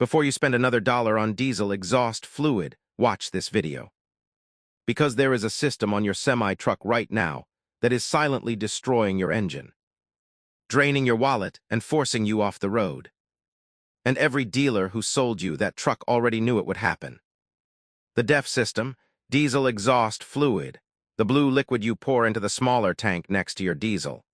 Before you spend another dollar on diesel exhaust fluid, watch this video. Because there is a system on your semi-truck right now that is silently destroying your engine, draining your wallet and forcing you off the road. And every dealer who sold you that truck already knew it would happen. The DEF system, diesel exhaust fluid, the blue liquid you pour into the smaller tank next to your diesel.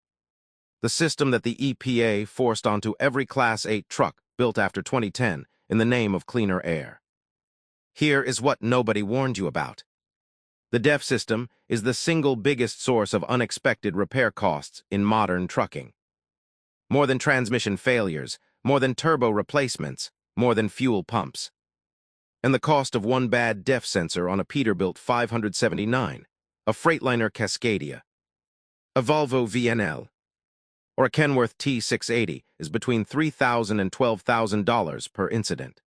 The system that the EPA forced onto every Class 8 truck built after 2010 in the name of cleaner air. Here is what nobody warned you about. The DEF system is the single biggest source of unexpected repair costs in modern trucking. More than transmission failures, more than turbo replacements, more than fuel pumps. And the cost of one bad DEF sensor on a Peterbilt 579, a Freightliner Cascadia, a Volvo VNL, or a Kenworth T680 is between $3,000 and $12,000 per incident.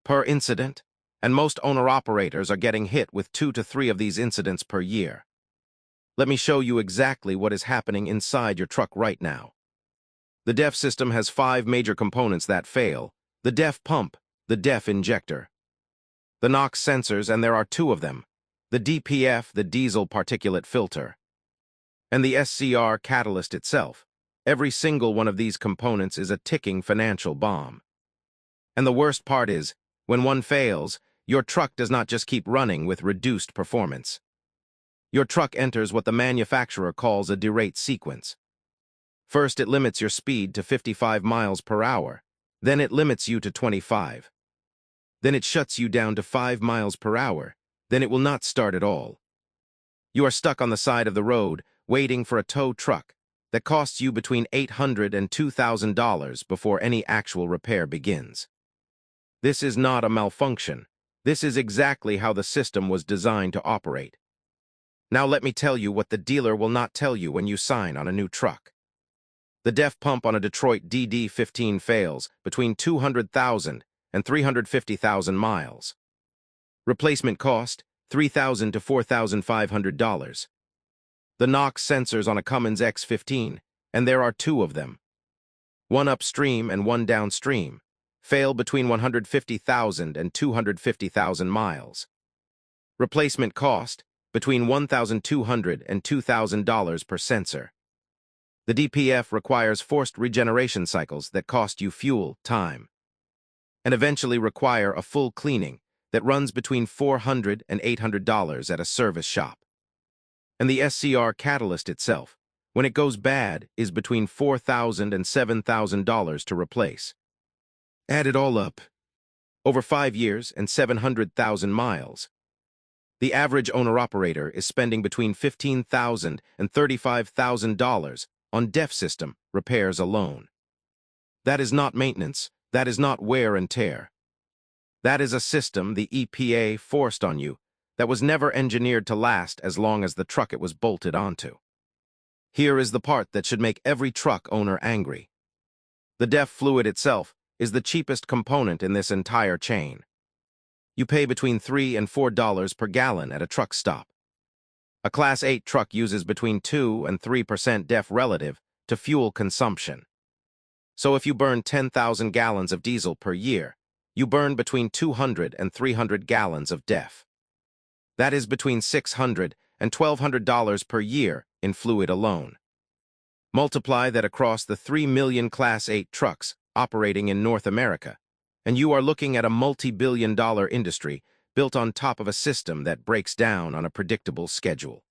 Per incident, and most owner-operators are getting hit with 2 to 3 of these incidents per year. Let me show you exactly what is happening inside your truck right now. The DEF system has 5 major components that fail: the DEF pump, the DEF injector, the NOx sensors, and there are 2 of them, the DPF, the diesel particulate filter, and the SCR catalyst itself. Every single one of these components is a ticking financial bomb. And the worst part is, when one fails, your truck does not just keep running with reduced performance. Your truck enters what the manufacturer calls a derate sequence. First, it limits your speed to 55 miles per hour. Then it limits you to 25. Then it shuts you down to 5 miles per hour. Then it will not start at all. You are stuck on the side of the road, waiting for a tow truck that costs you between $800 and $2,000 before any actual repair begins. This is not a malfunction. This is exactly how the system was designed to operate. Now let me tell you what the dealer will not tell you when you sign on a new truck. The DEF pump on a Detroit DD15 fails between 200,000 and 350,000 miles. Replacement cost, $3,000 to $4,500. The NOx sensors on a Cummins X15, and there are 2 of them, one upstream and one downstream, fail between 150,000 and 250,000 miles. Replacement cost, between $1,200 and $2,000 per sensor. The DPF requires forced regeneration cycles that cost you fuel, time, and eventually require a full cleaning that runs between $400 and $800 at a service shop. And the SCR catalyst itself, when it goes bad, is between $4,000 and $7,000 to replace. Add it all up, over 5 years and 700,000 miles. The average owner-operator is spending between $15,000 and $35,000 on DEF system repairs alone. That is not maintenance. That is not wear and tear. That is a system the EPA forced on you that was never engineered to last as long as the truck it was bolted onto. Here is the part that should make every truck owner angry. The DEF fluid itself is the cheapest component in this entire chain. You pay between $3 and $4 per gallon at a truck stop. A Class 8 truck uses between 2 and 3% DEF relative to fuel consumption. So if you burn 10,000 gallons of diesel per year, you burn between 200 and 300 gallons of DEF. That is between $600 and $1,200 per year in fluid alone. Multiply that across the 3 million Class 8 trucks operating in North America, and you are looking at a multi-billion-dollar industry built on top of a system that breaks down on a predictable schedule.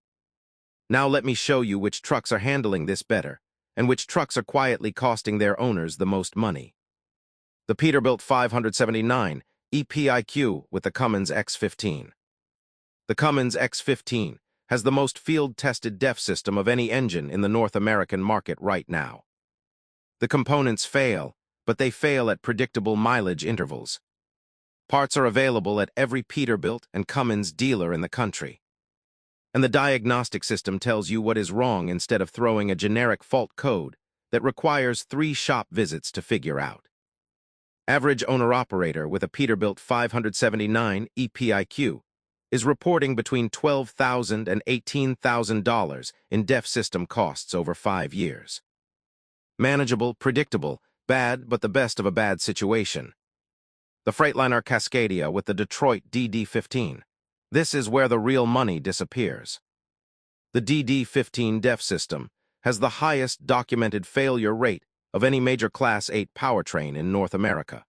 Now let me show you which trucks are handling this better, and which trucks are quietly costing their owners the most money. The Peterbilt 579 EPIQ with the Cummins X15. The Cummins X15 has the most field-tested DEF system of any engine in the North American market right now. The components fail, but they fail at predictable mileage intervals. Parts are available at every Peterbilt and Cummins dealer in the country. And the diagnostic system tells you what is wrong instead of throwing a generic fault code that requires 3 shop visits to figure out. Average owner-operator with a Peterbilt 579 EPIQ is reporting between $12,000 and $18,000 in DEF system costs over 5 years. Manageable, predictable, bad, but the best of a bad situation. The Freightliner Cascadia with the Detroit DD15. This is where the real money disappears. The DD15 DEF system has the highest documented failure rate of any major Class 8 powertrain in North America.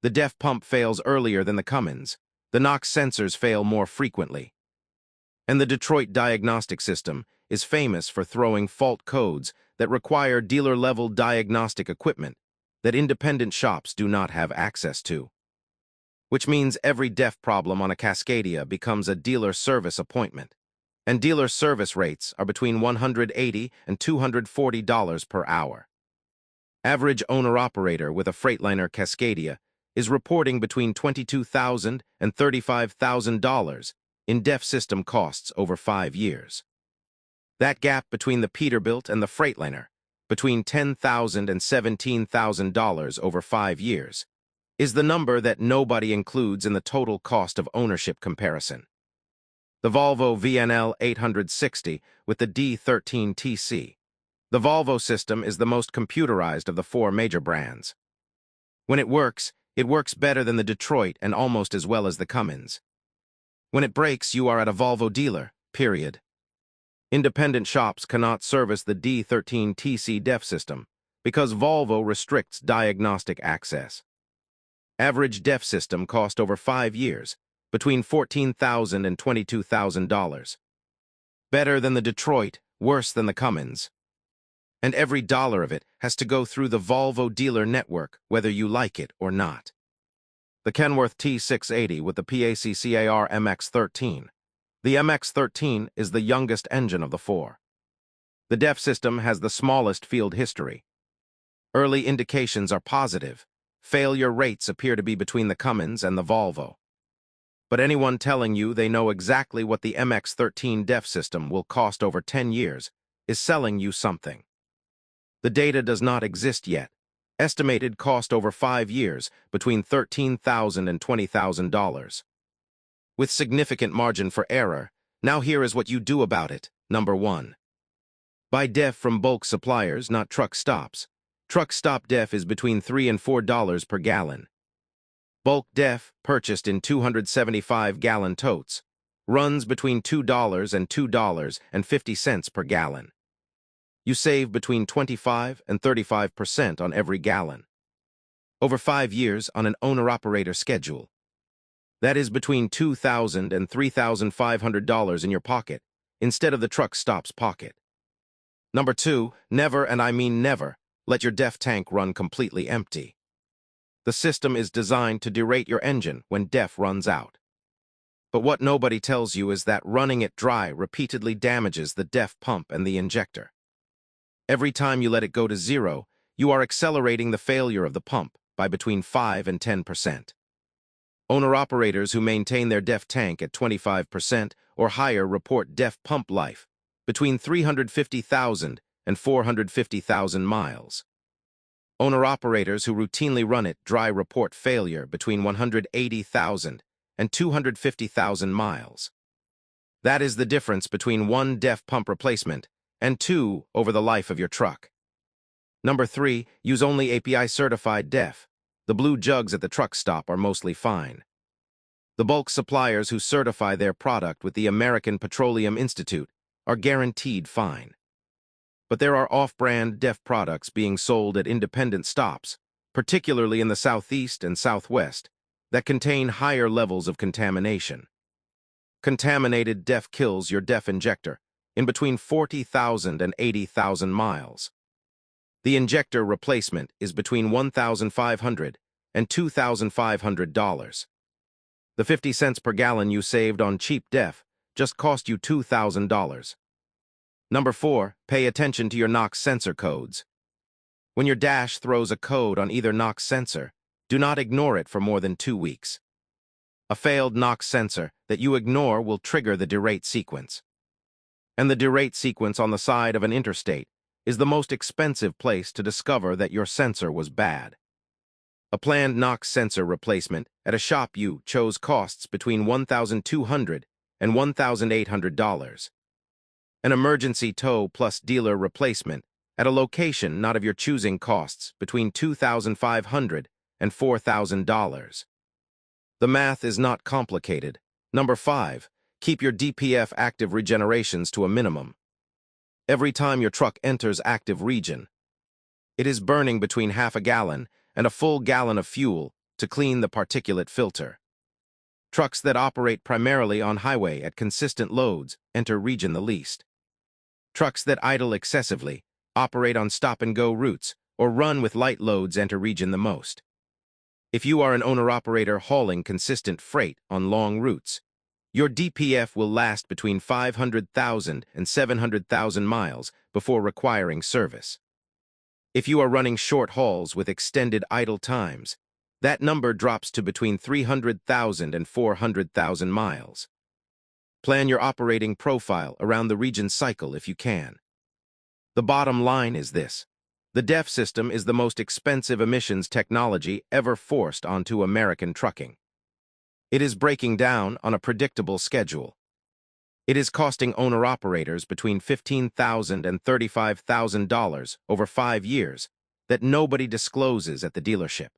The DEF pump fails earlier than the Cummins. The NOx sensors fail more frequently. And the Detroit diagnostic system is famous for throwing fault codes that require dealer-level diagnostic equipment that independent shops do not have access to. Which means every DEF problem on a Cascadia becomes a dealer service appointment. And dealer service rates are between $180 and $240 per hour. Average owner-operator with a Freightliner Cascadia is reporting between $22,000 and $35,000 in DEF system costs over 5 years. That gap between the Peterbilt and the Freightliner, between $10,000 and $17,000 over 5 years, is the number that nobody includes in the total cost of ownership comparison. The Volvo VNL 860 with the D13 TC. The Volvo system is the most computerized of the 4 major brands. When it works better than the Detroit and almost as well as the Cummins. When it breaks, you are at a Volvo dealer, period. Independent shops cannot service the D13 TC DEF system because Volvo restricts diagnostic access. Average DEF system cost over 5 years, between $14,000 and $22,000. Better than the Detroit, worse than the Cummins. And every dollar of it has to go through the Volvo dealer network, whether you like it or not. The Kenworth T680 with the PACCAR MX13. The MX13 is the youngest engine of the 4. The DEF system has the smallest field history. Early indications are positive. Failure rates appear to be between the Cummins and the Volvo. But anyone telling you they know exactly what the MX13 DEF system will cost over 10 years is selling you something. The data does not exist yet. Estimated cost over 5 years between $13,000 and $20,000. With significant margin for error, now here is what you do about it. Number 1. Buy DEF from bulk suppliers, not truck stops. Truck stop DEF is between $3 and $4 per gallon. Bulk DEF, purchased in 275-gallon totes, runs between $2 and $2.50 per gallon. You save between 25 and 35% on every gallon. Over 5 years on an owner-operator schedule. That is between $2,000 and $3,500 in your pocket, instead of the truck stop's pocket. Number 2, never, and I mean never, let your DEF tank run completely empty. The system is designed to derate your engine when DEF runs out. But what nobody tells you is that running it dry repeatedly damages the DEF pump and the injector. Every time you let it go to 0, you are accelerating the failure of the pump by between 5 and 10%. Owner-operators who maintain their DEF tank at 25% or higher report DEF pump life between 350,000 and 450,000 miles. Owner-operators who routinely run it dry report failure between 180,000 and 250,000 miles. That is the difference between 1 DEF pump replacement and 2 over the life of your truck. Number 3, use only API-certified DEF. The blue jugs at the truck stop are mostly fine. The bulk suppliers who certify their product with the American Petroleum Institute are guaranteed fine. But there are off-brand DEF products being sold at independent stops, particularly in the Southeast and Southwest, that contain higher levels of contamination. Contaminated DEF kills your DEF injector in between 40,000 and 80,000 miles. The injector replacement is between $1,500 and $2,500. The 50 cents per gallon you saved on cheap DEF just cost you $2,000. Number 4, pay attention to your NOx sensor codes. When your dash throws a code on either NOx sensor, do not ignore it for more than 2 weeks. A failed NOx sensor that you ignore will trigger the derate sequence. And the derate sequence on the side of an interstate is the most expensive place to discover that your sensor was bad. A planned NOx sensor replacement at a shop you chose costs between $1,200 and $1,800. An emergency tow plus dealer replacement at a location not of your choosing costs between $2,500 and $4,000. The math is not complicated. Number 5. Keep your DPF active regenerations to a minimum. Every time your truck enters active regen, it is burning between half a gallon and a full gallon of fuel to clean the particulate filter. Trucks that operate primarily on highway at consistent loads enter regen the least. Trucks that idle excessively, operate on stop-and-go routes, or run with light loads enter regen the most. If you are an owner-operator hauling consistent freight on long routes, your DPF will last between 500,000 and 700,000 miles before requiring service. If you are running short hauls with extended idle times, that number drops to between 300,000 and 400,000 miles. Plan your operating profile around the regen cycle if you can. The bottom line is this: the DEF system is the most expensive emissions technology ever forced onto American trucking. It is breaking down on a predictable schedule. It is costing owner-operators between $15,000 and $35,000 over 5 years that nobody discloses at the dealership.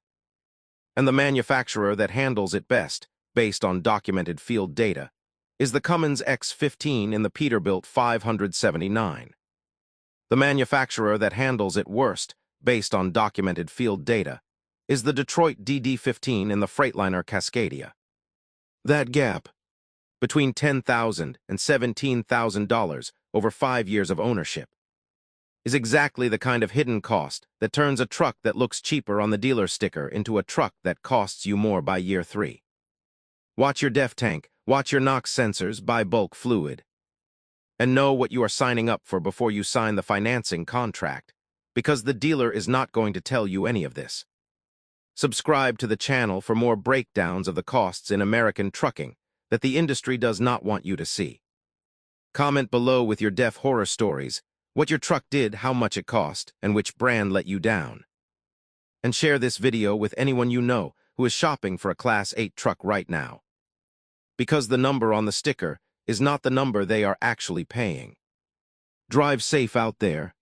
And the manufacturer that handles it best, based on documented field data, is the Cummins X15 in the Peterbilt 579. The manufacturer that handles it worst, based on documented field data, is the Detroit DD15 in the Freightliner Cascadia. That gap, between $10,000 and $17,000 over 5 years of ownership, is exactly the kind of hidden cost that turns a truck that looks cheaper on the dealer sticker into a truck that costs you more by year 3. Watch your DEF tank, watch your NOx sensors, buy bulk fluid, and know what you are signing up for before you sign the financing contract, because the dealer is not going to tell you any of this. Subscribe to the channel for more breakdowns of the costs in American trucking that the industry does not want you to see. Comment below with your DEF horror stories, what your truck did, how much it cost, and which brand let you down. And share this video with anyone you know who is shopping for a Class 8 truck right now. Because the number on the sticker is not the number they are actually paying. Drive safe out there.